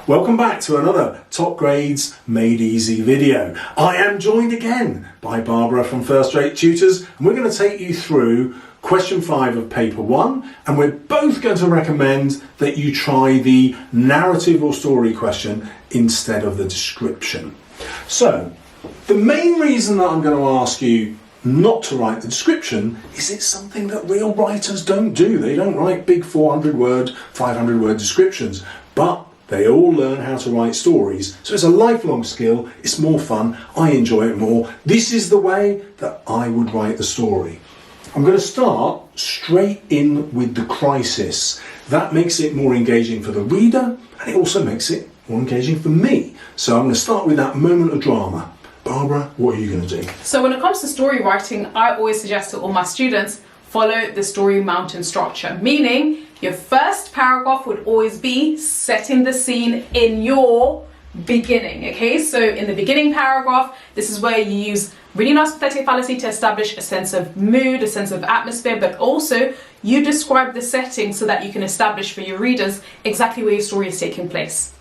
Welcome back to another Top Grades Made Easy video. I am joined again by Barbara from First Rate Tutors, and we're going to take you through question 5 of paper 1, and we're both going to recommend that you try the narrative or story question instead of the description. So, the main reason that I'm going to ask you not to write the description is it's something that real writers don't do. They don't write big 400 word, 500 word descriptions, but they all learn how to write stories. So it's a lifelong skill, it's more fun, I enjoy it more. This is the way that I would write the story. I'm going to start straight in with the crisis. That makes it more engaging for the reader, and it also makes it more engaging for me. So I'm going to start with that moment of drama. Barbara, what are you going to do? So when it comes to story writing, I always suggest to all my students, follow the story mountain structure, meaning your first paragraph would always be setting the scene in your beginning, okay? So in the beginning paragraph, this is where you use really nice pathetic fallacy to establish a sense of mood, a sense of atmosphere, but also you describe the setting so that you can establish for your readers exactly where your story is taking place.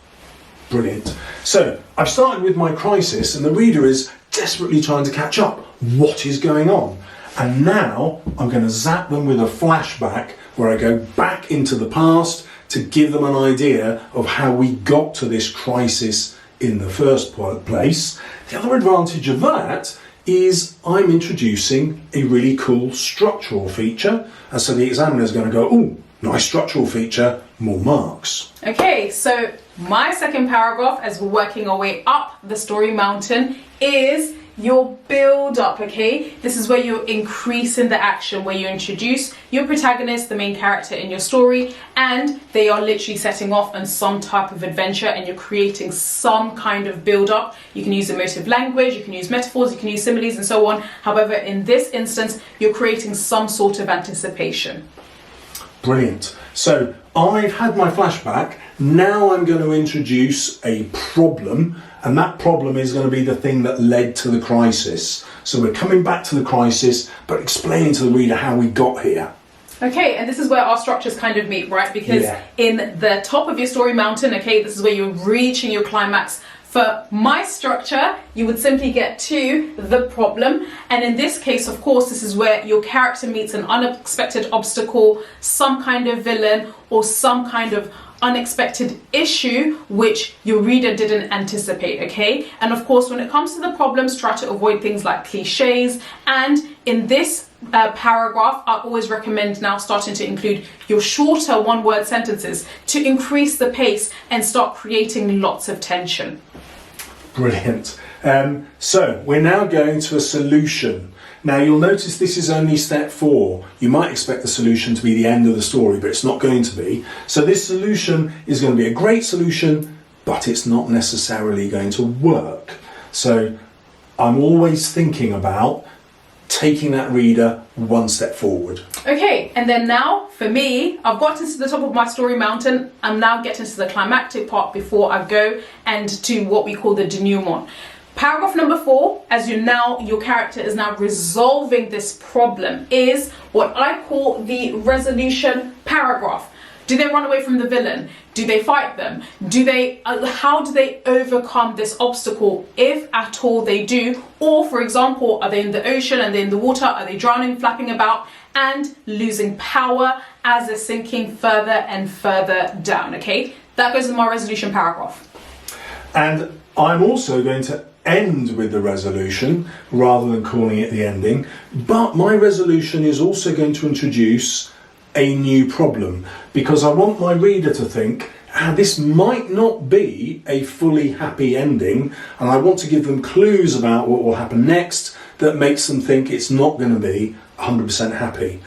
Brilliant. So I've started with my crisis, and the reader is desperately trying to catch up. What is going on? And now I'm going to zap them with a flashback where I go back into the past to give them an idea of how we got to this crisis in the first place. The other advantage of that is I'm introducing a really cool structural feature, and so the examiner is going to go, "Oh, nice structural feature, more marks." Okay, so my second paragraph, as we're working our way up the story mountain, is your build up, okay? This is where you're increasing the action, where you introduce your protagonist, the main character in your story, and they are literally setting off on some type of adventure, and you're creating some kind of build up. You can use emotive language, you can use metaphors, you can use similes and so on. However, in this instance, you're creating some sort of anticipation. Brilliant. So I've had my flashback. Now I'm going to introduce a problem, and that problem is going to be the thing that led to the crisis. So we're coming back to the crisis, but explaining to the reader how we got here. Okay, and this is where our structures kind of meet, right? Because in the top of your story mountain, okay, this is where you're reaching your climax. For my structure, you would simply get to the problem. And in this case, of course, this is where your character meets an unexpected obstacle, some kind of villain, or some kind of unexpected issue which your reader didn't anticipate, okay? And of course, when it comes to the problems, try to avoid things like cliches. And in this paragraph, I always recommend now starting to include your shorter one-word sentences to increase the pace and start creating lots of tension. Brilliant. So we're now going to a solution. Now you'll notice this is only step 4. You might expect the solution to be the end of the story, but it's not going to be. So this solution is going to be a great solution, but it's not necessarily going to work. So I'm always thinking about taking that reader one step forward. Okay, and then now for me, I've gotten to the top of my story mountain. I'm now getting to the climactic part before I go and to what we call the denouement. Paragraph number 4, as your character is now resolving this problem, is what I call the resolution paragraph. Do they run away from the villain? Do they fight them? How do they overcome this obstacle, if at all they do? Or, for example, are they in the ocean and they're in the water? Are they drowning, flapping about, and losing power as they're sinking further and further down, okay? That goes in my resolution paragraph. And I'm also going to end with the resolution rather than calling it the ending, but my resolution is also going to introduce a new problem, because I want my reader to think, this might not be a fully happy ending, and I want to give them clues about what will happen next that makes them think it's not going to be 100% happy.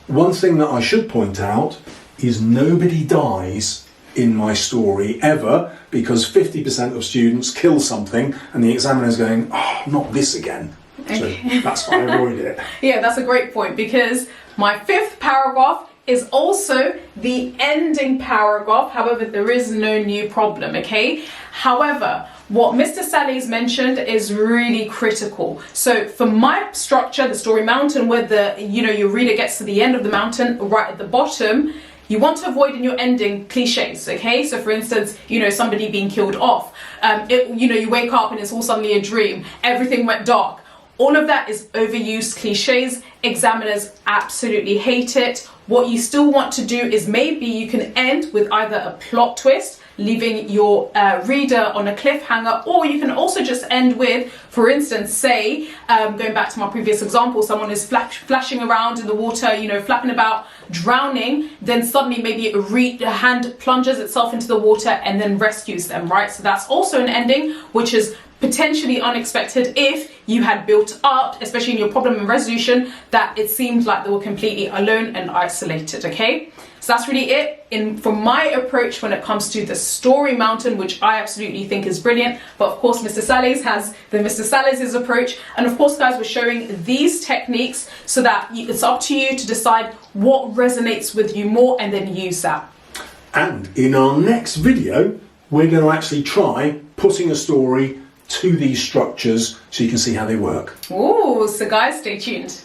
One thing that I should point out is nobody dies in my story ever, because 50% of students kill something and the examiner's going, "Oh, not this again." Okay. So that's why I avoid it. Yeah, that's a great point, because my 5th paragraph is also the ending paragraph. However, there is no new problem, okay? However, what Mr. Salles mentioned is really critical. So for my structure, the story mountain, where your reader gets to the end of the mountain, right at the bottom, You want to avoid in your ending cliches, okay? So for instance, you know, somebody being killed off. You know, you wake up and it's all suddenly a dream. Everything went dark. All of that is overused cliches. Examiners absolutely hate it. What you still want to do is maybe you can end with either a plot twist, leaving your reader on a cliffhanger, or you can also just end with, for instance, say, going back to my previous example, someone is flashing around in the water, you know, flapping about, drowning, then suddenly maybe a hand plunges itself into the water and then rescues them, right? So that's also an ending, which is potentially unexpected if you had built up, especially in your problem and resolution, that it seemed like they were completely alone and isolated, okay? So that's really it from my approach when it comes to the story mountain, which I absolutely think is brilliant. But of course, Mr. Salles has the Mr. Salles' approach. And of course, guys, we're showing these techniques so that it's up to you to decide what resonates with you more and then use that. And in our next video, we're going to actually try putting a story to these structures so you can see how they work. Ooh, so guys, stay tuned.